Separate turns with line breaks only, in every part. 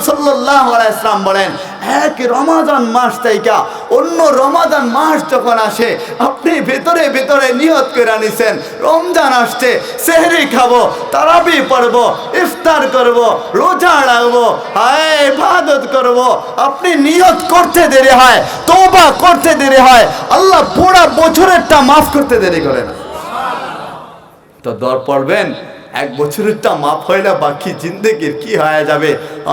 সাল্লাল্লাহু আলাইহি ওয়াসাল্লাম বলেন, এক রমাদান মাস থেকে অন্য রমাদান মাস যখন আসে, আপনি ভেতরে ভেতরে নিয়ত করে নিছেন রমজান আসছে, সেহরি খাবো, তারাবি পড়বো, ইফতার করব, রোজা রাখবো, হায় ইবাদত করব, আপনি নিয়ত করতে দেরি হয়, তওবা করতে দেরি হয়, আল্লাহ পুরো বছরেরটা মাফ করতে দেরি করে না। তো দর পড়বেন এক বছরেরটা মাফ হইলে বাকি জিন্দেগির কি হয়ে যাবে।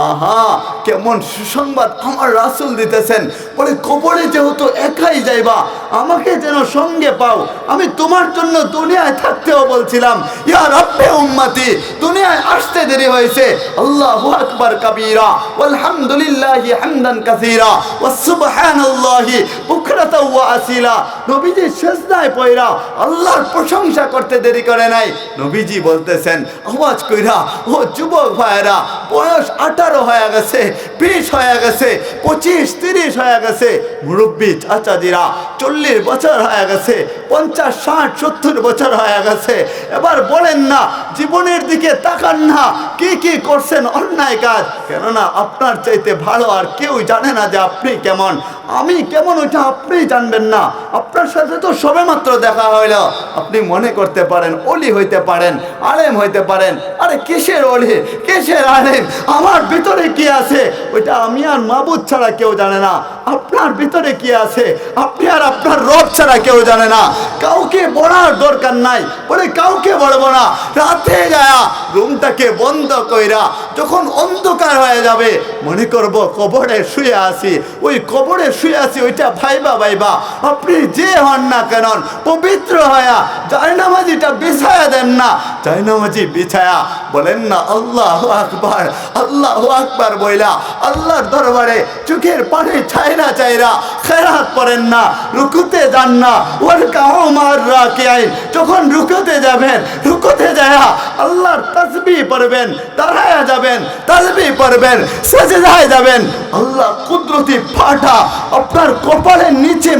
আহা, কেমন সুসংবাদ আমার রাসূল দিতেছেন, বলে কবরে যেহেতু একাই যাইবা, আমাকে যেন সঙ্গে পাও। আমি তোমার জন্য দুনিয়ায় থাকতেও বলছিলাম, ইয়া রাব্বে উম্মতি, দুনিয়ায় আসতে দেরি হয়েছে, আল্লাহু আকবার কাবীরা আলহামদুলিল্লাহি হামদান কাসীরা ওয়া সুবহানাল্লাহি বুকরাতাও ওয়া আসিলা। নবীজি সিজদায় পয়রা আল্লাহর প্রশংসা করতে দেরি করে নাই। নবীজি বলতেছেন আওয়াজ কইরা, ও যুবক ভাইরা, বয়স 18 হয়ে গেছে, 20 হয়ে গেছে, 25 30 হয়ে গেছে, মুরব্বী চাচাজিরা 40 বছর হয়ে গেছে, 50 60 70 বছর হয়ে গেছে, এবার বলেন না, জীবনের দিকে তাকান না, কি কি করছেন অন্যায় কাজ, কেননা আপনার চাইতে ভালো আর কেউ জানে না যে আপনি কেমন, আমি কেমন, ওইটা আপনি জানবেন না। আপনার সাথে তো সবেমাত্র দেখা হইল, আপনি মনে করতে পারেন ওলি হইতে পারেন, আলেম হইতে পারেন। আরে কিসের ওলি, কিসের আলেম, আমার ভিতরে কি আছে ওইটা আমি আর মাবুদ ছাড়া কেউ জানে না। আপনার ভিতরে কি আছে আপনি আর আপনার রব ছাড়া কেউ জানে না। কাউকে বলার দরকার নাই, বলে কাউকে বলবো না। রাতে যায় রুমটাকে বন্ধ কইরা যখন অন্ধকার হয়ে যাবে, মনে করব কবরে শুয়ে আছি, ওই কবরে শুয়ে আছি, ওইটা ভাইবা ভাইবা আপনি যে হন না কেন পবিত্র হয়া জায়নামাজিটা বিছায়া দেন না, জায়নামাজি বিছায়া বলেন না আল্লাহু আকবার, আল্লাহু আকবার বইলা আল্লাহর দরবারে চোখের পানি চাইরা চাইরা খেরাত পড়েন না, রুকুতে যান না, ওয়ারকাউ মার রাকিঈন, যখন রুকুতে যাবেন, রুকুতে যায়া আল্লাহর তাসবিহ পড়বেন, দাঁড়ায়া যাবেন, তাসবিহ পড়বেন, সাজদায় যাবেন, আল্লাহ কুদরতি ফাটা আপনার কপালের নিচে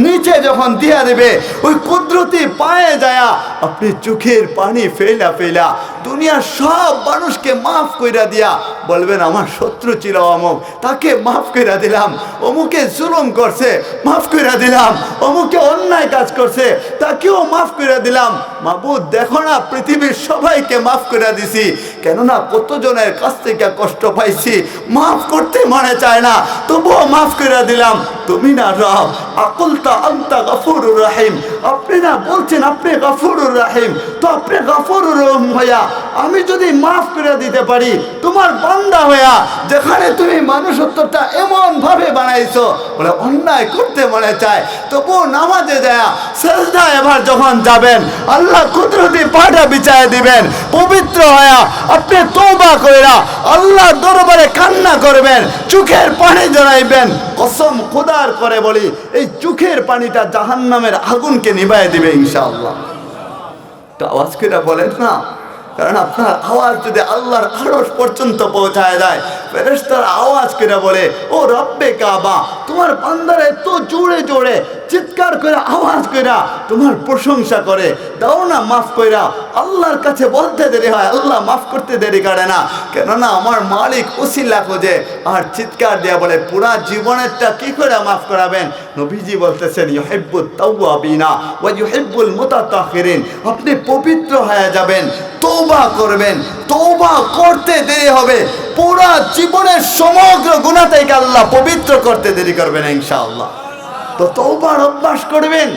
নিচে যখন দিয়া দেবে, ওই কুদরতি পায়ে যায়া আপনি চোখের পানি ফেলা ফেলা দুনিয়ার সব মানুষকে মাফ কইরা দিয়া বলবেন আমার শত্রু ছিল অমুক, তাকে মাফ কইরা দিলাম, অমুকে জুলুম করছে মাফ কইরা দিলাম, অমুকে অন্যায় কাজ করছে তাকেও মাফ কইরা দিলাম। মাবুদ দেখো না, পৃথিবীর সবাইকে মাফ কইরা দিছি, কেননা কতজনের কাছ থেকে কষ্ট পাইছি, মাফ করতে মনে চায় না, তবুও মাফ কইরা দিলাম। তুমি না রব, আকুলতা আনতা গফুরুর রহিম, আপনি না বলছেন আপনি গফুরুর রহিম, তো আপনি গফুরুর রহিম হইয়া আমি যদি মাফ করে দিতে পারি তোমার বান্দা হইয়া, যেখানে তুমি মানুষত্বটা এমন ভাবে বানাইছো, বলে অন্যায় করতে মনে চায়, তবু নামাজে যায় সেজদা এবার যখন যাবেন আল্লাহ কুদরতি পাটা বিছায় দিবেন, পবিত্র হইয়া আপনি তওবা কইরা আল্লাহর দরবারে কান্না করবেন, চোখের পানি জড়াইবেন। কসম খোদার করে বলি, এই চোখের পানিটা জাহান্নামের আগুনকে নিভাইয়া দিবে ইনশাআল্লাহ। তো আওয়াজ করে বলেন না, কারণ আপনার আওয়াজ যদি আল্লাহর আরশ পর্যন্ত পৌঁছায় যায়, ফেরেশতারা আওয়াজ করে বলে ও রব্বে কাবা, তোমার বান্দারা এত জোরে জোরে চিৎকার করে আওয়াজ কইরা তোমার প্রশংসা করে, দাও না মাফ কইরা। আল্লাহর কাছে বলতে দেরি হয়, আল্লাহ মাফ করতে দেরি করে না, কেননা আমার মালিক ওসিলা খোঁজে। আর চিৎকার দিয়া বলে পুরা জীবনেরটা কি করে মাফ করাবেন। নবীজি বলতেছেন ইউহিব্বুত তাওয়াবিনা ওয়া ইউহিব্বুল মুতাতাখিরিন, আপনি পবিত্র হয়ে যাবেন, তওবা করবেন, তওবা করতে দেরি হবে, পুরা জীবনের সমগ্র গুনাহ থেকে আল্লাহ পবিত্র করতে দেরি করবে না ইনশাআল্লাহ। তো তওবার অভ্যাস করবেন,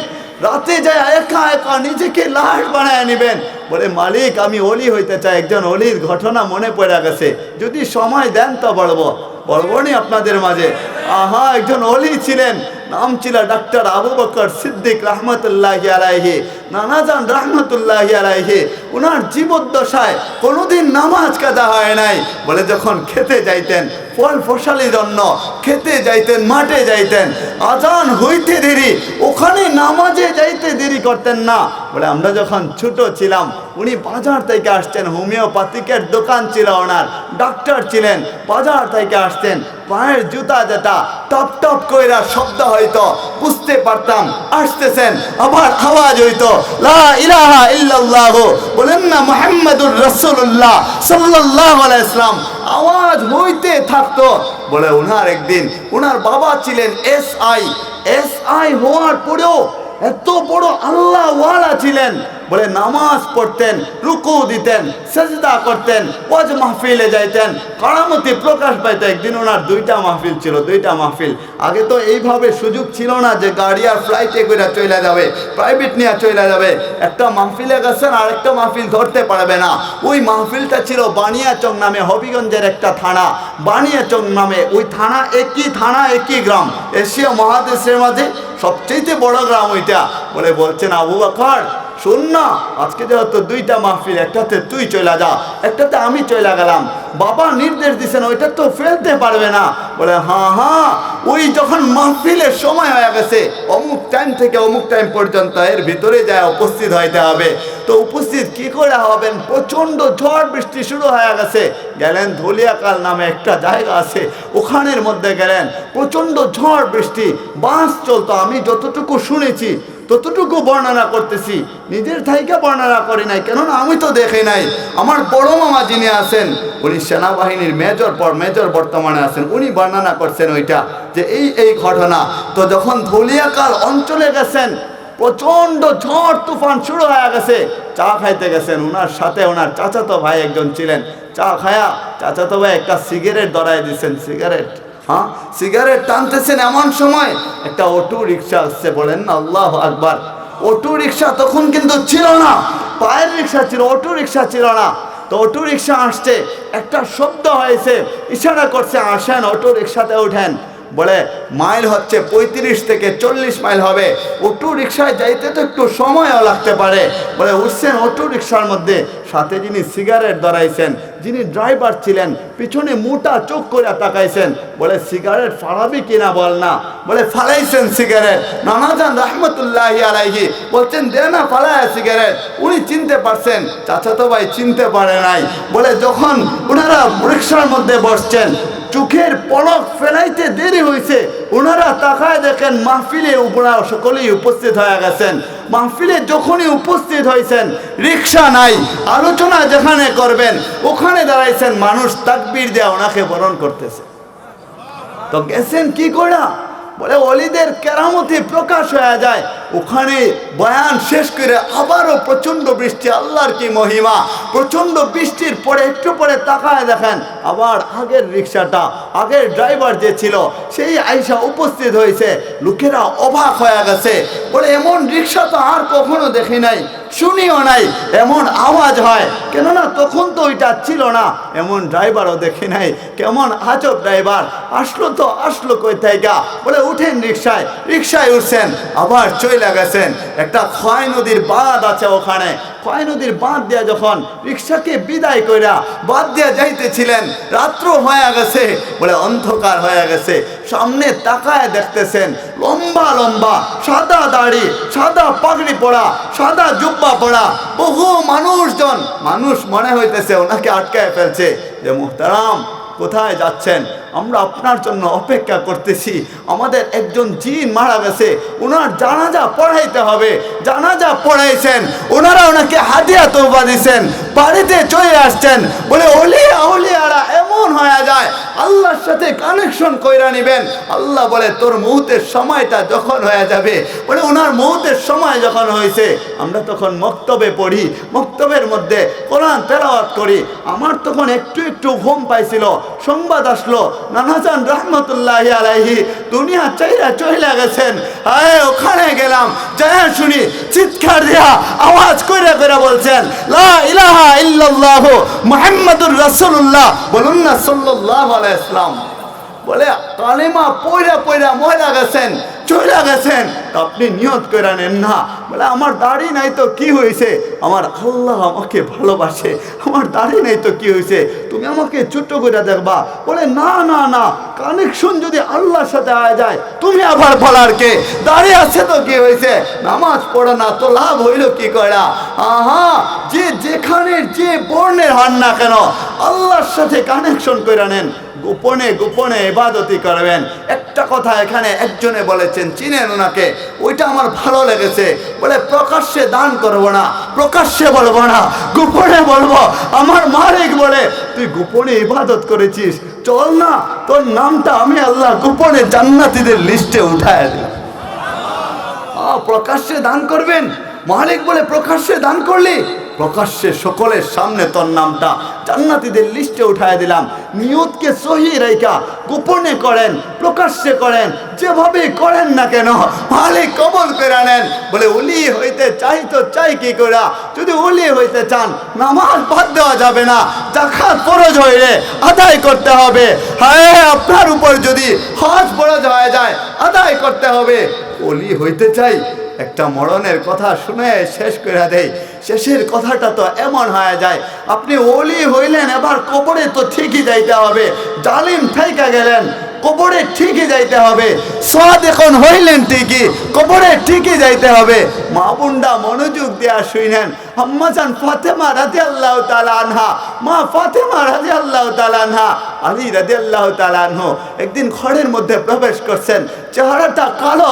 রাতে যায় একা একা নিজেকে লাশ বানায় নেবেন, বলে মালিক আমি ওলি হইতে চাই। একজন ওলির ঘটনা মনে পড়ে গেছে, যদি সময় দেন তো বলবো নি আপনাদের মাঝে। আহা, একজন ওলি ছিলেন, নাম ছিল ডাক্তার আবু বকর সিদ্দিক রহমতুল্লাহি আলাইহি, নানাজান রহমতুল্লাহি আলাইহি। ওনার জীবদ্দশায় কোনোদিন নামাজ কাজা হয় নাই। বলে যখন খেতে যাইতেন, ফল ফসলের জন্য খেতে যাইতেন, মাঠে যাইতেন, আজান হইতে দেরি, ওখানে নামাজে যাইতে দেরি করতেন না। বলে আমরা যখন ছোট ছিলাম, উনি বাজার থেকে আসতেন, হোমিওপ্যাথিকের দোকান ছিল ওনার, ডাক্তার ছিলেন, বাজার থেকে আসতেন, পায়ের জুতা যেটা টপ টপ কইরা শব্দ হইতো, বুঝতে পারতাম আসতেছেন, আবার আওয়াজ হইতো লা ইলাহা ইল্লাল্লাহ, বলেন না মুহাম্মাদুর রাসূলুল্লাহ সাল্লাল্লাহু আলাইহি ওয়াসাল্লাম। আওয়াজ হইতে থাকতো। বলে ওনার একদিন ওনার বাবা ছিলেন এসআই হওয়ার পরেও এত বড় আল্লাহ ওয়ালা ছিলেন। বলে নামাজ পড়তেন, রুকু দিতেন, সেজদা করতেন, ওয়াজ মাহফিলে যাইতেন, কারামতি প্রকাশ পাইতো। একদিন ওনার দুইটা মাহফিল ছিল, দুইটা মাহফিল। আগে তো এইভাবে সুযোগ ছিল না যে গাড়ি আর ফ্লাইটে করে চলে যাবে, প্রাইভেট নিয়ে চলে যাবে। একটা মাহফিলে গেছেন আর একটা মাহফিল ধরতে পারবে না। ওই মাহফিলটা ছিল বানিয়াচং নামে, হবিগঞ্জের একটা থানা, বানিয়াচং নামে। ওই থানা একই গ্রাম, এশিয়া মহাদেশের মাঝে সবচেয়ে বড় গ্রাম ওইটা। বলে বলছেন আবু বকর শোন না, আজকে যেহেতু দুইটা মাহফিল, একটাতে তুই চলে যা, একটাতে আমি চলে গেলাম। বাবা নির্দেশ দিচ্ছেন, ওইটা তো ফেলতে পারবে না। বলে হ্যাঁ, ওই যখন মাহফিলের সময় হয়ে গেছে, অমুক টাইম থেকে অমুক টাইম পর্যন্ত এর ভিতরে যায় উপস্থিত হইতে হবে। তো উপস্থিত কি করে হবেন? প্রচণ্ড ঝড় বৃষ্টি শুরু হয়ে গেছে। গেলেন ধলিয়াকাল নামে একটা জায়গা আছে, ওখানের মধ্যে গেলেন। প্রচণ্ড ঝড় বৃষ্টি, বাস চলতো। আমি যতটুকু শুনেছি ততটুকু বর্ণনা করতেছি, নিজের থাইকা বর্ণনা করি নাই, কেননা আমি তো দেখি নাই। আমার বড় মামা যিনি আছেন, উনি সেনাবাহিনীর মেজর বর্তমানে আছেন, উনি বর্ণনা করছেন ওইটা, যে এই ঘটনা। তো যখন ধলিয়াকাল অঞ্চলে গেছেন, প্রচণ্ড ঝড় তুফান শুরু হয়ে গেছে। চা খাইতে গেছেন, ওনার সাথে ওনার চাচাতো ভাই একজন ছিলেন। চা খায়া চাচাতো ভাই একটা সিগারেট ধরাই দিচ্ছেন, সিগারেট টানতেছেন। এমন সময় একটা অটো রিক্সা আসছে। বলেন না আল্লাহ আকবার। অটো রিক্সা তখন কিন্তু ছিল না, পায়ের রিক্সা ছিল, অটো রিক্সা ছিল না। তো অটো রিক্সা আসছে, একটা শব্দ হয়েছে, ইশারা করছে আসেন অটো রিক্সাতে ওঠেন। বলে মাইল হচ্ছে 35 থেকে 40 মাইল হবে। অটো রিক্সায় যাইতে তো একটু সময়ও লাগতে পারে। বলে উঠছেন অটো রিক্সার মধ্যে, সাথে যিনি সিগারেট ধরাইছেন, যিনি ড্রাইভার ছিলেন, পিছনে মোটা চোখ করে তাকাইছেন। বলে সিগারেট ফালাবি কিনা বল না। বলে ফালাইছেন সিগারেট। নানাজান রহমতুল্লাহি আলাইহি বলছেন দে না ফালায় সিগারেট। উনি চিনতে পারছেন, চাচাতো ভাই চিনতে পারে নাই। বলে যখন ওনারা রিক্সার মধ্যে বসছেন, চোখের পলক ফেলাইতে দেরি হয়েছে, ওনারা তাকায় দেখেন মাহফিলে ওনারা সকলেই উপস্থিত হয়ে গেছেন। মাহফিলে যখনই উপস্থিত হয়েছেন, রিক্সা নাই, আলোচনা যেখানে করবেন ওখানে দাঁড়াইছেন, মানুষ তাকবীর দেয়া ওনাকে বরণ করতেছে। তো গেছেন কি করা? বলে অলিদের কেরামতি প্রকাশ হয়ে যায়। ওখানে বয়ান শেষ করে আবারও প্রচণ্ড বৃষ্টি। আল্লাহর কি মহিমা! প্রচণ্ড বৃষ্টির পরে একটু পরে তাকায় দেখেন আবার আগের রিক্সাটা, আগের ড্রাইভার যে ছিল সেই আইসা উপস্থিত হয়েছে। লোকেরা অবাক হয়ে গেছে। বলে এমন রিক্সা তো আর কখনো দেখি নাই, শুনিও নাই, এমন আওয়াজ হয়, কেননা তখন তো ওইটা ছিল না। এমন ড্রাইভারও দেখি নাই, কেমন আজব ড্রাইভার। আসলো কই থাইকা? বলে উঠেন রিক্সায় উঠছেন, আবার চলে গেছেন। একটা খোয়াই নদীর বাঁধ আছে ওখানে, খোয়াই নদীর বাঁধ দিয়া যখন রিক্সাকে বিদায় কইরা বাঁধ দিয়া যাইতেছিলেন, রাত্র হয়ে গেছে। বলে অন্ধকার হয়ে গেছে। সামনে তাকায় দেখতেছেন লম্বা লম্বা সাদা দাড়ি, সাদা পাগড়ি পরা, সাদা জুব্বা পরা বহু মানুষ মনে হইতেছে ওনাকে আটকায় ফেলছে। যে মুহতারাম কোথায় যাচ্ছেন? আমরা আপনার জন্য অপেক্ষা করতেছি। আমাদের একজন জিন মারা গেছে, ওনার জানাজা পড়াইতে হবে। জানাজা পড়াইছেন, ওনারা ওনাকে হাদিয়া তওবা দিয়েছেন, বাড়িতে চলে আসছেন। বলে ওলিয়ারা এমন হয়ে যায়, আল্লাহর সাথে কানেকশন কইরা নিবেন। আল্লাহ বলে তোর মৌতের সময়টা যখন হয়ে যাবে, বলে ওনার মৌতের সময় যখন হয়েছে, আমরা তখন মক্তবে পড়ি, মক্তবের মধ্যে কোরআন তেলাওয়াত করি। আমার তখন একটু ঘুম পাইছিল, সংবাদ আসলো নানাজান রহমতুল্লাহি আলাইহি দুনিয়া চাইরা চলে গেছেন। ওখানে গেলাম, যায় শুনি চিৎকার দিয়া আওয়াজ কইরা বলছেন লা ইলাহা ইল্লাল্লাহু মুহাম্মাদুর রাসূলুল্লাহ। বলুন না সাল্লাল্লাহু আলাইহি ওয়াসাল্লাম। বলে কালেমা পয়রা মরে গেছেন, চলে গেছেন। আপনি নিয়ত করে নেন না। বলে আমার দাড়ি নাই তো কি হয়েছে? আমার আল্লাহ আমাকে ভালোবাসে। আমার দাড়ি নাই তো কি হয়েছে? তুমি আমাকে ছোট্ট করে দেখবা। বলে না কানেকশন যদি আল্লাহর সাথে হয়ে যায়, তুমি আবার বলার কে? দাঁড়িয়ে আছে তো কি হয়েছে, নামাজ পড়ে না তো লাভ হইল কি করা? আহা, যে যেখানে যে বর্ণের হন না কেন, আল্লাহর সাথে কানেকশন করে নেন, গোপনে গোপনে ইবাদতি করবেন। একটা কথা এখানে একজনে বলেছেন, চিনেন ওনাকে, ওইটা আমার ভালো লেগেছে। বলে প্রকাশ্যে দান করবো না, প্রকাশ্যে বলবো না, গোপনে বলবো। আমার মালিক বলে, তুই গোপনে ইবাদত করেছিস, চল না তোর নামটা আমি আল্লাহ গোপনে জান্নাতীদের লিস্টে উঠায় দিই। প্রকাশ্যে দান করবেন, মালিক বলে প্রকাশ্যে দান করলি, প্রকাশ্যে সকলের সামনে তোর নামটা জান্নাতীদের লিস্টে উঠায় দিলাম। নিয়তকে সহি রেখা গোপনে করেন, প্রকাশ্যে করেন, যেভাবে করেন না কেন মালিক কবল করে নেন। বলে ওলি হইতে চাই তো চাই কি করে? যদি ওলি হইতে চান, নামাজ বাদ দেওয়া যাবে না, যাকাত ফরজ হইলে আদায় করতে হবে। হ্যাঁ, আপনার উপর যদি হজ ফরজ হয়ে যায়, আদায় করতে হবে। ওলি হইতে চাই, একটা মরণের কথা শুনে শেষ করে দেয়। শেষের কথাটা তো এমন হয়ে যায়, আপনি ওলি হইলেন, এবার কবরে তো ঠিকই যাইতে হবে। জালিম থাইকা গেলেন, কবরে ঠিকই যাইতে হবে। সাদেকুন হইলেন ঠিকই, কবরে ঠিকই যাইতে হবে। মা বোনরা মনোযোগ দেয়া শুনেন। আম্মাজান ফাতেমা রাদিয়াল্লাহু তাআলা আনহা, মা ফাতেমা রাদিয়াল্লাহু তাআলা আনহা, আলী রাদিয়াল্লাহু তাআলা আনহু একদিন ঘরের মধ্যে প্রবেশ করছেন, চেহারাটা কালো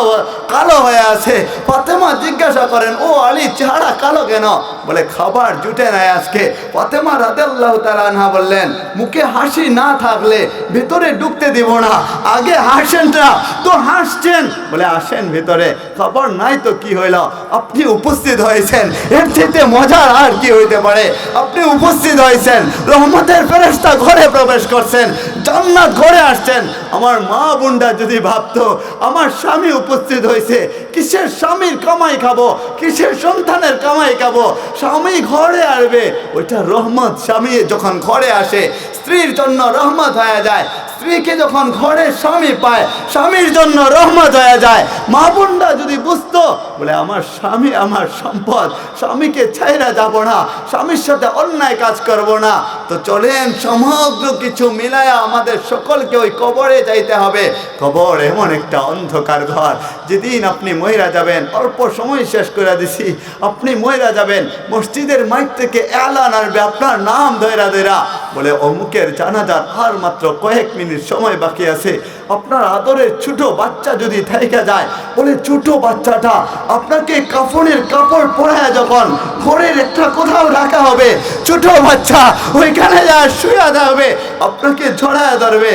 কালো হয়ে আছে। ফাতেমা জিজ্ঞাসা করেন, ও আলী, চেহারা কালো কেন? বলে খাবার জুটে নাই আজকে। ফাতেমা রাদিয়াল্লাহু তাআলা আনহা বললেন, মুখে হাসি না থাকলে ভিতরে ঢুকতে দিব না, আগে হাসেন না। তো হাসছেন, বলে আসেন ভিতরে। খাবার নাই তো কি হইল, আপনি উপস্থিত হয়েছেন, এর চাইতে মজার আর কি হইতে পারে? আপনি উপস্থিত হয়েছেন, রহমতের ফেরেশতা ঘরে প্রবেশ করছেন, জান্নাত ঘরে আসছেন। আমার মা বোনটা যদি ভাবতো আমার স্বামী উপস্থিত হয়েছে, কিসের স্বামীর কামাই খাবো, কিসের সন্তানের কামাই খাবো, স্বামী ঘরে আসবে, ওইটা রহমত। স্বামী যখন ঘরে আসে, স্ত্রীর জন্য রহমত হয়ে যায়। স্ত্রীকে যখন ঘরে স্বামী পায়, স্বামীর জন্য রহমত হয়ে যায়। মা বোনরা যদি বুঝতো, বলে আমার স্বামী আমার সম্পদ, স্বামীকে ছাইরা যাব না, স্বামীর সাথে অন্যায় কাজ করব না। তো চলেন, সমগ্র কিছু মিলায়া আমাদের সকলকে ওই কবরে যাইতে হবে। কবর এমন একটা অন্ধকার ঘর, যেদিন আপনি মহিরা যাবেন, অল্প সময় শেষ করে দিছি, আপনি মহিরা যাবেন, মসজিদের মাইক থেকে এলান আসবে আপনার নাম ধৈরা ধৈরা, বলে অমুকের জানাজার আর মাত্র কয়েক মিনিট সময় বাকি আছে। আপনার আদরের ছোট বাচ্চা যদি থাইকা যায়, বলে ছোট বাচ্চাটা আপনাকে কাফনের কাপড় পরায় যখন ঘরের একটা কোথাও রাখা হবে, ছোট বাচ্চা ওইখানে যায় শুয়ে থাকবে, আপনাকে ছড়ায় ধরবে,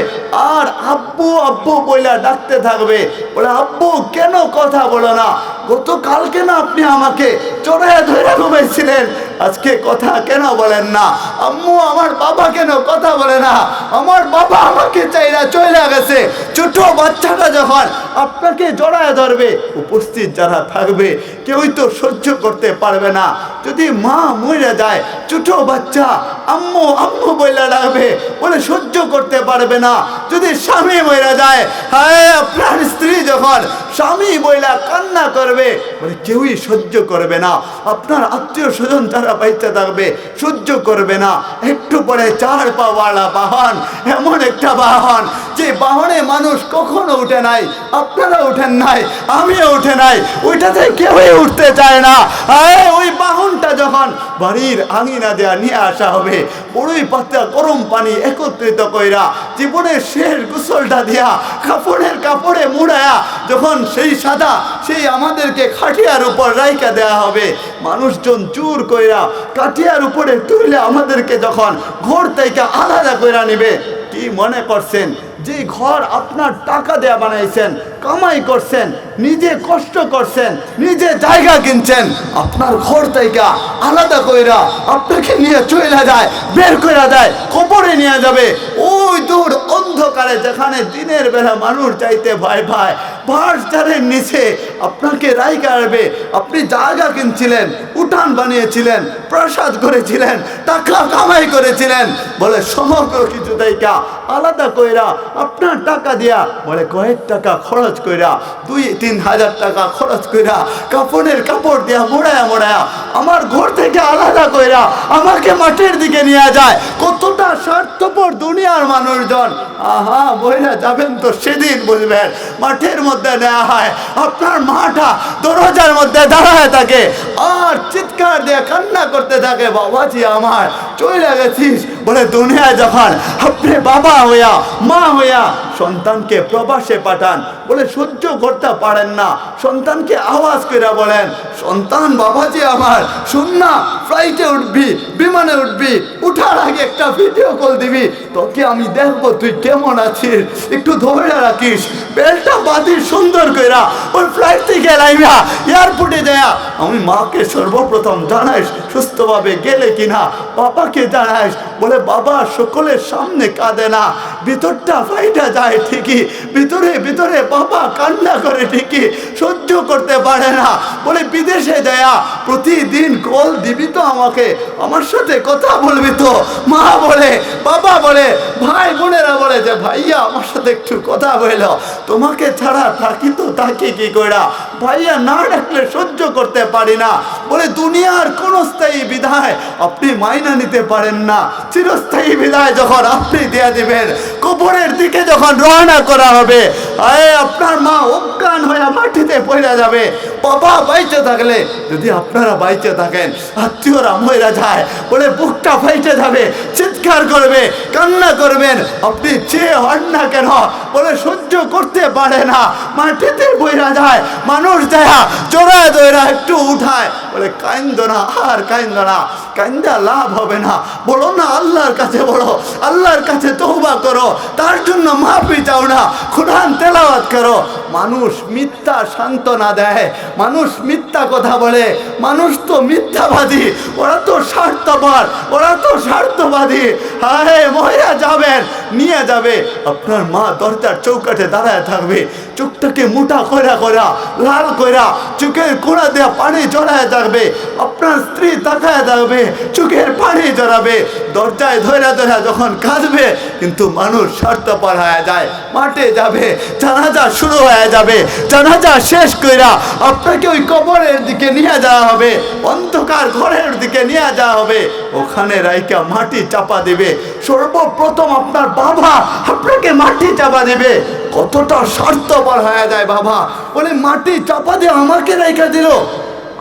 আর আব্বু আব্বু বইলা ডাকতে থাকবে। বলে আব্বু কেন কথা বলো না? গতকালকে না আপনি আমাকে চড়ায় ধরে ঘুমাইছিলেন, আজকে কথা কেন বলেন না? আম্মু, আমার বাবা কেন কথা বলে না? আমার বাবা আমাকে চাইরা চলে গেছে। ছোট বাচ্চাটা যখন আপনাকে জড়ায় ধরবে, উপস্থিত যারা থাকবে কেউই তো সহ্য করতে পারবে না। যদি মা মরে যায়, ছোট বাচ্চা আম্মু আম্মু বইলা ডাকবে, বলে সহ্য করতে পারবে না। যদি স্বামী মরে যায়, হ্যাঁ, আপনার স্ত্রী যখন স্বামী বইলা কান্না করবে, বলে কেউই সহ্য করবে না। আপনার আত্মীয় স্বজন যারা বাইচা থাকবে, সহ্য করবে না। একটু পরে 4 পাওয়ালা বাহন, এমন একটা বাহন যে বাহনে মানুষ কখনো উঠে নাই, আপনারা উঠেন নাই, আমিও উঠে নাই, ওইটাতে কেউই উঠতে চায় না। ওই বাহনটা যখন বাড়ির আঙিনা দেয়া নিয়ে আসা হবে, বড়ই পাতা গরম পানি একত্রিত কইরা জীবনের শেষ গোসলটা দিয়া কাপড়ের কাপড়ে মুড়ায়া যখন সেই সাদা সেই আমাদেরকে খাটিয়ার উপর রাইকা দেয়া হবে, মানুষজন চুর কইরা কাঠিয়ার উপরে তুইলে আমাদেরকে যখন ঘর থেকে আলাদা কইরা নিবে, কি মনে করছেন যে ঘর আপনার টাকা দেয়া বানাইছেন, কামাই করছেন, নিজে কষ্ট করছেন, নিজে জায়গা কিনছেন, আপনার ঘর থেকে আলাদা কইরা আপনাকে নিয়ে চলে যায়, বের করে দেয়, কবরে নিয়ে যাবে ওই দূর অন্ধকারে, যেখানে দিনের বেলা মানুষ যাইতে ভয় পায়। বাঁশঝাড়ের নিচে আপনাকে রাইকা আসবে। আপনি জায়গা কিনছিলেন, উঠান বানিয়েছিলেন, প্রাসাদ করেছিলেন, টাকা কামাই করেছিলেন, বলে সমগ্র কিছু দেখা আলাদা কইরা আপনার টাকা দিয়া বলে কয়েক টাকা খরচ কইরা 2-3 হাজার টাকা খরচ কইরা কাপড়ের কাপড় দিয়া মোড়ায়া মোড়ায়া আমার ঘর থেকে আলাদা কইরা আমাকে মাঠের দিকে নিয়ে যায়। কতটা স্বার্থপর দুনিয়ার মানুষজন। আহা, বইরা যাবেন তো সেদিন বুঝবেন। মাঠের মধ্যে নেওয়া হয়, আপনার মাটা দরজার মধ্যে দাঁড়ায় থাকে আর চিৎকার দিয়ে কান্না করতে থাকে, বাবাজি আমার চলে গেছিস। বলে দুনিয়ায় যখন আপনি বাবা হইয়া মা হইয়া সন্তানকে প্রবাসে পাঠান, বলে সহ্য করতে পারেন না, সন্তানকে আওয়াজ করে বলেন, সন্তান বাবাজি আমার শুন না, ফ্লাইটে উঠবি, বিমানে উঠবি, উঠার আগে একটা ভিডিও কল দিবি, তোকে আমি দেখবো তুই কেমন আছিস, একটু ধরে রাখিস, বেলটা বাঁধিস সুন্দর কইরা। ওই ফ্লাইট থেকে লাইবা এয়ারপোর্টে যায়া আমি মাকে সর্বপ্রথম জানাইস সুস্থভাবে গেলে কিনা, বাবাকে জানাইস। বলে বাবা সকলের সামনে কাঁদে না, ভিতরটা ফাইটা যায় ঠিকই, ভিতরে ভিতরে বাবা কান্না করে ঠিকই, সহ্য করতে পারে না। বলে বিদেশে যায়া প্রতিদিন কল দিবি তো আমাকে, আমার সাথে কথা বলবি তো। মা বলে, বাবা বলে, ভাই বোনেরা বলে যে ভাইয়া আমার সাথে একটু কথা বলল, তোমাকে ছাড়া থাকি তো থাকি কি কইরা, ভাইয়া না ডাকলে সহ্য করতে পারি না। বলে দুনিয়ার কোন স্থায়ী বিদায় আপনি মাইনা নিতে পারেন না, চিরস্থায়ী বিদায় যখন আপনি দিয়ে দিবেন, কবরের দিকে যখন রওনা করা হবে, আপনার মা অজ্ঞান হয়ে মাটিতে পড়ে যাবে। বাবা বাইচে থাকলে, যদি আপনারা বাইচে থাকেন, আত্মীয়রা মরে যায়, বলে বুকটা ফাইটে যাবে, চিৎকার করবে, কান্না করবেন, আপনি চেয়ে হন না কেন, বলে সহ্য করতে পারে না, মাটিতে পড়ে যায়। মানুষ দেয়া জোড়ায় দইরা একটু উঠায়, বলে কাইন্দ না, আর কাইন্দ না, কাইন্দা লাভ হবে না, বলো না আল্লাহর কাছে বলো, আল্লাহর কাছে তওবা করো, তার জন্য মাফি চাও না, কুরআন তেলাওয়াত করো। মানুষ মিথ্যা সান্ত্বনা দেয়, মানুষ মিথ্যা কথা বলে, মানুষ তো মিথ্যাবাদী, ওরা তো স্বার্থপর, ওরা তো স্বার্থবাদী। হায় মহিলা যাবেন, নিয়ে যাবে, আপনার মা দরজার চৌকাঠে দাঁড়ায় থাকবে, চোখটাকে মোটা কইরা কইরা লাল কইরা চোখের কোড়া দেয়া পানি জড়ায় থাকবে, আপনার স্ত্রী তাকায় থাকবে, চোখের পানি জড়াবে, দরজায় ধরে ধরে যখন কাঁদবে, কিন্তু মানুষ স্বার্থপর হয়ে যায়, মাঠে যাবে, জানাজা শুরু হয়ে যাবে, জানাজা শেষ কইরা আপনাকে ওই কবরের দিকে নিয়ে যাওয়া হবে, অন্ধকার ঘরের দিকে নিয়ে যাওয়া হবে, ওখানে রাইকা মাটি চাপা দিবে। সর্বপ্রথম আপনার বাবা আপনাকে মাটি চাপা দেবে। কতটা স্বার্থপর হয়ে যায় বাবা, বলে মাটি চাপা দিয়ে আমাকে রাইখা দিল,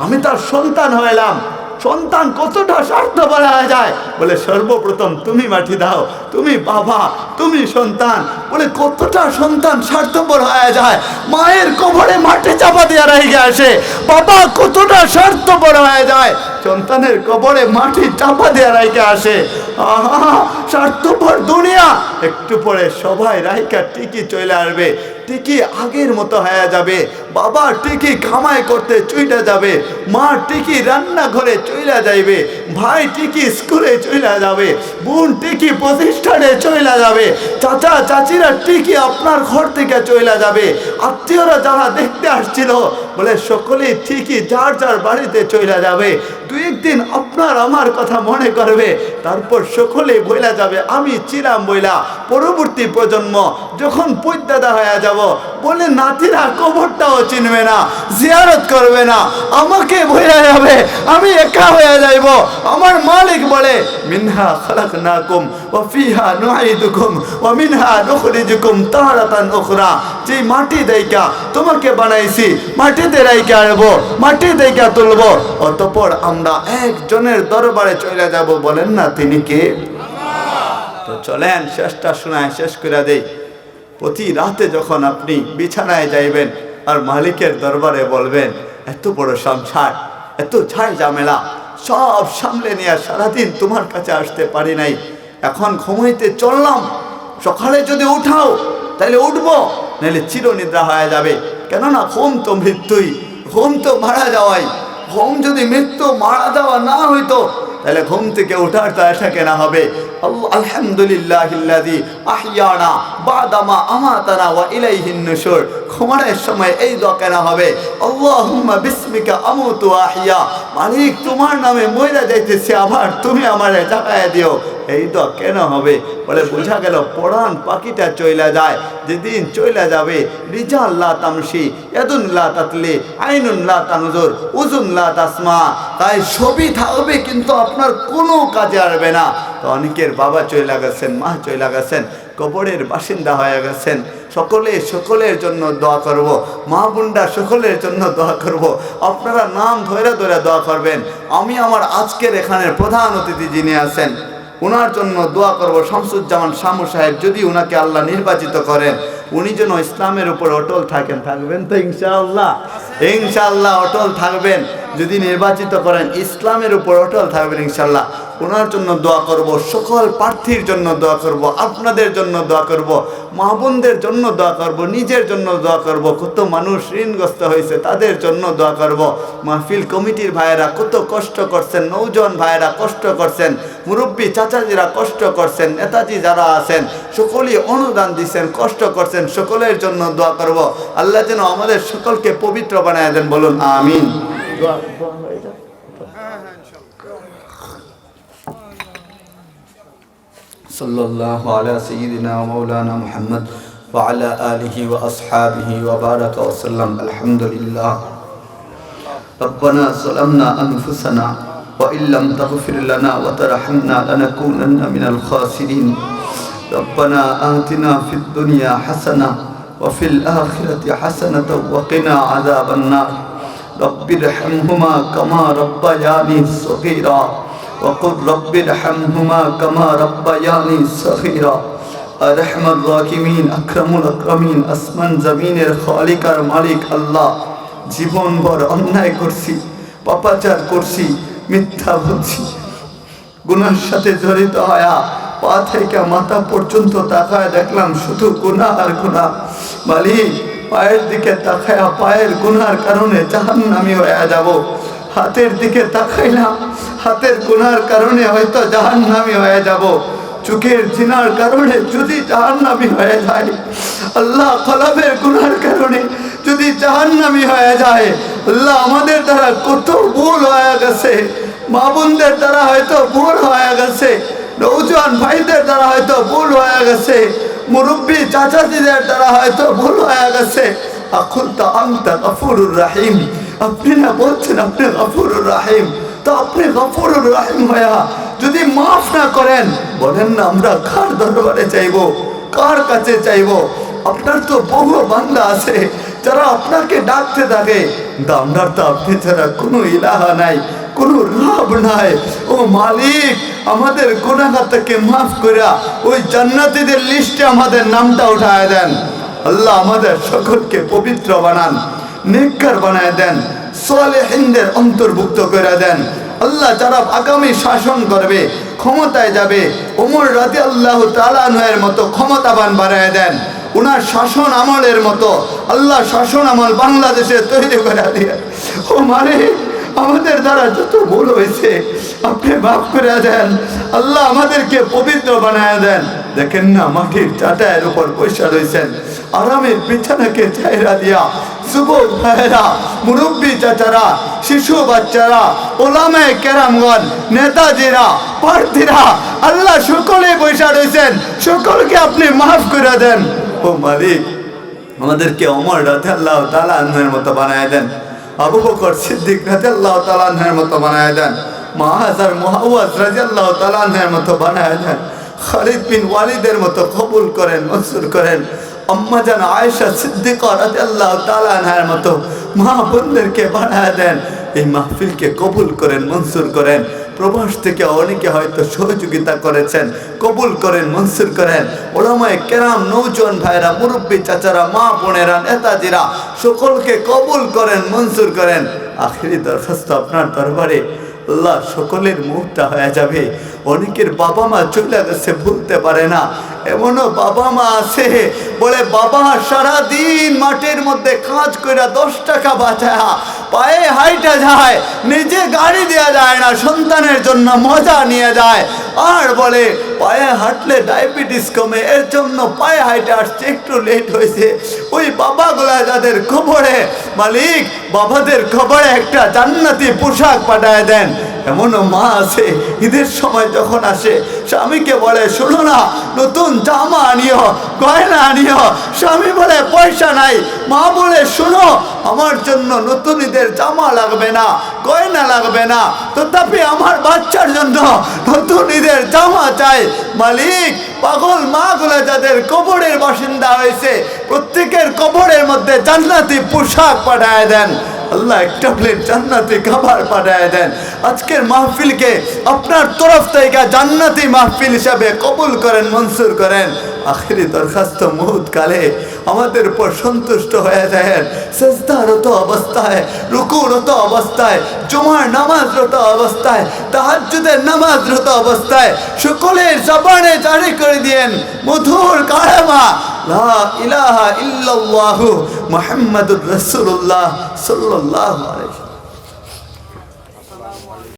আমি তার সন্তান হইলাম। সন্তান কতটা স্বার্থপর হয়ে যায়, বলে সর্বপ্রথম তুমি মাটি দাও, তুমি বাবা, তুমি সন্তান, বলে কতটা সন্তান স্বার্থপর হয়ে যায়, মায়ের কবরে মাটি চাপা দিয়ে রেখে আসে। বাবা কতটা স্বার্থপর হয়ে যায়, সন্তানের কবরে মাটি চাপা দিয়ে রেখে আসে। আহা, স্বার্থপর দুনিয়া। একটু পরে সবাই রাইকা টিকি চলে আসবে, টিকি আগের মতো হয়ে যাবে, বাবা টিকি কামাই করতে চইলা যাবে, মা টিকি রান্না ঘরে চইলা যাইবে, ভাই টিকি স্কুলে চইলা যাবে, বোন টিকি প্রতিষ্ঠানে চইলা যাবে, চাচা চাচিরা টিকি আপনার ঘর থেকে চইলা যাবে, আত্মীয়রা যারা দেখতে আসছিল বলে সকলেই ঠিকই যার যার বাড়িতে চইলা যাবে। দুই একদিন আপনার আমার কথা মনে করবে, তারপর সকলে বইলা যাবে আমি চিরাম বইলা। পরবর্তী প্রজন্ম যখন পৈদাদা হয়ে যাব, বলে নাতিরা কবরটাও চিনবে না, জিয়ারত করবে না, আমাকে বইলা যাবে, আমি একা হয়ে যাইব। আমার মালিক বলে মিনহা খালাকনাকুম ওয়া ফিহা নুঈদুকুম ওয়া মিনহা নুখরিজুকুম তারাতান উখরা। যে মাটি দেইকা তোমাকে বানাইছি, মাটিতে রাইখা আনবো, মাটি দেইকা তুলবো, অতঃপর আমরা একজনের দরবারে চলে যাব। বলেন না তিনি কে? তো চলেন শেষটা শোনায় শেষ করে দেই। প্রতি রাতে যখন আপনি বিছানায় যাইবেন আর মালিকের দরবারে বলবেন, এত বড় সংসার, এত ঝাই ঝামেলা সব সামলে নিয়ে সারাদিন তোমার কাছে আসতে পারি নাই, এখন ঘুমাইতে চললাম, সকালে যদি উঠাও তাহলে উঠবো, নাহলে চিরনিদ্রা হয়ে যাবে। কেননা ঘুম তো মৃত্যুই, ঘুম তো মারা যাওয়াই। ঘুম যদি মৃত্যু মারা যাওয়া না হইতো, তাহলে ঘুম থেকে ওঠার তো আশা কেনা হবে। আলহামদুলিল্লাহিল্লাযী আহইয়ানা বাদামা আমাতানা ওয়া ইলাইহিন নুশুর। ঘুমানোর সময় এই দোয়া কেনা হবে, আল্লাহুম্মা বিসমিকা আমুতু ওয়া আহইয়া। মালিক তোমার নামে মইরা যাইতেছি, আবার তুমি আমারে জাগায়া দিও। এই দোয়া কেন হবে? বলে বোঝা গেল পরাণ পাখিটা চইলা যায়, যেদিন চইলা যাবে রিজাল লা তামশি, ইয়াদুন লা তাতলি, আইনুন লা তানজুর, উজুন লা তাসমা। তাই সবই থাকবে কিন্তু আপনার কোনো কাজে আসবে না। তো অনেকের বাবা চইলা গেছেন, মা চইলা গেছেন, কবরের বাসিন্দা হয়ে গেছেন। সকলের জন্য দোয়া করব, মা বোনরা সকলের জন্য দোয়া করব। আপনারা নাম ধরে ধরে দোয়া করবেন। আমি আমার আজকের এখানের প্রধান অতিথি যিনি আছেন ওনার জন্য দোয়া করব। শামসুজ্জামান শামু সাহেব, যদি ওনাকে আল্লাহ নির্বাচিত করেন, উনি যেন ইসলামের উপর অটল থাকবেন তো ইনশাআল্লাহ? ইনশাআল্লাহ অটল থাকবেন। যদি নির্বাচিত করেন ইসলামের উপর অটল থাকবেন ইনশাআল্লাহ। ওনার জন্য দোয়া করব, সকল প্রার্থীর জন্য দোয়া করব, আপনাদের জন্য দোয়া করব, মা বোনদের জন্য দোয়া করব, নিজের জন্য দোয়া করব। কত মানুষ ঋণগ্রস্ত হয়েছে তাদের জন্য দোয়া করব। মাহফিল কমিটির ভাইয়েরা কত কষ্ট করছেন, নৌজওয়ান ভাইয়েরা কষ্ট করছেন, মুরব্বী চাচাজিরা কষ্ট করছেন, নেতাজি যারা আছেন সকলেই অনুদান দিচ্ছেন, কষ্ট করছেন, সকলের জন্য দোয়া করব। আল্লাহ যেন আমাদের সকলকে পবিত্র বানায় দেন, বলুন আমিন। সাল্লাল্লাহু আলা সাইয়্যিদিনা ওয়া মাওলানা মুহাম্মদ ওয়া আলা আলিহি ওয়া আসহাবিহি ওয়া বারাকা ওয়া সাল্লাম। আলহামদুলিল্লাহ। রব্বানা যালামনা আনফুসানা ওয়া ইল্লাম তাগফির লানা ওয়া তারহামনা লানাকুনান্না মিনাল খাসিরিন। রব্বানা আতিনা ফিদ দুনিয়া হাসানাহ ওয়া ফিল আখিরাতি হাসানাতাও ওয়া কিনা আযাবান নার। রব্বিরহামহুমা কামা রাব্বায়ানি সগীরা وقل رب ارحمهما كما ربياني صغيرا। আরহামার রাহিমিন, আকরামুল আকরামিন, আসমান জমিনের খালিক আর মালিক আল্লাহ, জীবনভর অন্যায় করছি, পাপাচার করছি, মিথ্যা বলছি, গুনার সাথে জড়িত হয়া পা থেকে মাথা পর্যন্ত তাকায় দেখলাম শুধু গুনাহ আর গুনাহ। মালিক, পায়ের দিকে তাকায়া পায়ের গুনার কারণে জাহান্নামী হয়ে যাব। হাতের দিকে তাকাইলাম, হাতের গুনার কারণে হয়তো জাহান্নামী হয়ে যাব। চোখের জিনার কারণে যদি জাহান্নামী হয়ে যায়, আল্লাহ কলবের গুনার কারণে যদি জাহান্নামী হয়ে যায়, আল্লাহ আমাদের দ্বারা কত ভুল হয়ে গেছে, মা বোনদের দ্বারা হয়তো ভুল হয়ে গেছে, নৌজওয়ান ভাইদের দ্বারা হয়তো ভুল হয়ে গেছে, মুরব্বী চাচাজিদের দ্বারা হয়তো ভুল হয়ে গেছে। আকুলতা আনতা গফুরুর রহিম, আপনি না বলছেন আপনি গফুরুর রহিম, তো আপনি গফুরুর রহিম হয়া যদি মাফ না করেন, বলেন না আমরা কার দরবারে চাইবো, কার কাছে চাইবো? আপনার তো বহু বান্দা আছে যারা আপনাকে ডাকতে থাকে, কিন্তু আপনার তো আপনি ছাড়া কোনো ইলাহা নাই, কোনো রব নাই। ও মালিক, আমাদের গুনাহটাকে মাফ করে ওই জান্নাতীদের লিস্টে আমাদের নামটা উঠায় দেন। আল্লাহ আমাদের সকলকে পবিত্র বানান, নেককার বানায় দেন, সালেহিনদের অন্তর্ভুক্ত করে দেন। আল্লাহ যারা আগামী শাসন করবে, ক্ষমতায় যাবে, ওমর রাদিয়াল্লাহু তাআলা আনহুর মতো ক্ষমতাবান বানায় দেন। উনার শাসন আমলের মতো আল্লাহ শাসন আমল বাংলাদেশে তৈরি করে দিয়ে। ও মালিক, আমাদের দ্বারা যত ভুল হয়েছে আপনি মাফ করে দেন। আল্লাহ আমাদেরকে পবিত্র বানায় দেন। দেখেন না, মাটির চাটায়ের উপর পয়সা রয়েছেন, আরামের বিছানাকে চাইরা দিয়া যুবক ভাইয়েরা, মুরব্বী চাচারা, শিশু বাচ্চারা, ওলামায়ে কেরামগণ, নেতাজিরা, প্রার্থীরা, আল্লাহ সকলে পয়সা রয়েছেন, সকলকে আপনি মাফ করে দেন। ও মালিক, আমাদেরকে ওমর রাদিয়াল্লাহু তাআলা আনহুর মতো বানায় দেন, আবু বকর সিদ্দিক রাদিয়াল্লাহু তাআলা আনহুর মতো বানায় দেন, মুআয আর মুআওয়াজ রাদিয়াল্লাহু তাআলা আনহুর মতো বানায় দেন, খালিদ বিন ওয়ালিদের মতো কবুল করেন, মঞ্জুর করেন। আম্মা জান আয়েশা সিদ্দিকা রাদিয়াল্লাহু তাআলা আনহার মতো মা বোনদেরকে বানায় দেন। এই মাহফিলকে কবুল করেন, মঞ্জুর করেন। প্রবাস থেকে অনেকে হয়তো সহযোগিতা করেছেন, কবুল করেন, মঞ্জুর করেন। ওলামায়ে কেরাম, নৌজওয়ান ভাইরা, মুরব্বী চাচারা, মা বোনেরা, নেতাজিরা, সকলকে কবুল করেন, মঞ্জুর করেন। আখিরি দরখাস্ত আপনার দরবারে, আল্লাহ সকলের মুখটা হয়ে যাবে। অনেকের বাবা মা চলে গেছে, ভুলতে পারে না। এমনও বাবা মা আছে বলে বাবা সারাদিন মাঠের মধ্যে কাজ করে 10 টাকা বাঁচায় পায়ে হাইটা যায়, নিজে গাড়ি দেওয়া যায় না, সন্তানের জন্য মজা নিয়ে যায়, আর বলে পায়ে হাঁটলে ডায়াবেটিস কমে, এর জন্য পায়ে হাঁটে আসছে, একটু লেট হয়েছে। ওই বাবাগুলা যাদের কবরে, মালিক বাবাদের কবরে একটা জান্নাতি পোশাক পাঠায় দেন। এমনও মা আছে ঈদের সময় যখন আসে স্বামীকে বলে, শোনো না, নতুন জামা আনিও, গয়না আনিও। স্বামী বলে পয়সা নাই। মা বলে, শোনো, আমার জন্য নতুন ঈদের জামা লাগবে না, গয়না লাগবে না, তথাপি আমার বাচ্চার জন্য নতুন ঈদের জামা চাই। মালিক পাগল মাগুলো যাদের কবরের বাসিন্দা হয়েছে প্রত্যেকের কবরের মধ্যে জান্নাতি পোশাক পাঠায় দেন। আল্লাহ একটা প্লেট জান্নাতি খাবার পাঠায় দেন। আজকের মাহফিলকে আপনার তরফ থেকে জান্নাতি মাহফিল হিসাবে কবুল করেন, মঞ্জুর করেন। আখিরি দরখাস্ত, মুহূর্ত কালে আমাদের উপর সন্তুষ্ট হয়ে যায়। সেজদারত অবস্থায়, রুকুরত অবস্থায়, জুমার নামাজরত অবস্থায়, তাহাজ্জুদের নামাজরত অবস্থায় সকলের জবানে জারি করে দিয়েন মধুর কালেমা লা ইলাহা ইল্লাল্লাহু মুহাম্মাদুর রাসূলুল্লাহ সাল্লাল্লাহু আলাইহি।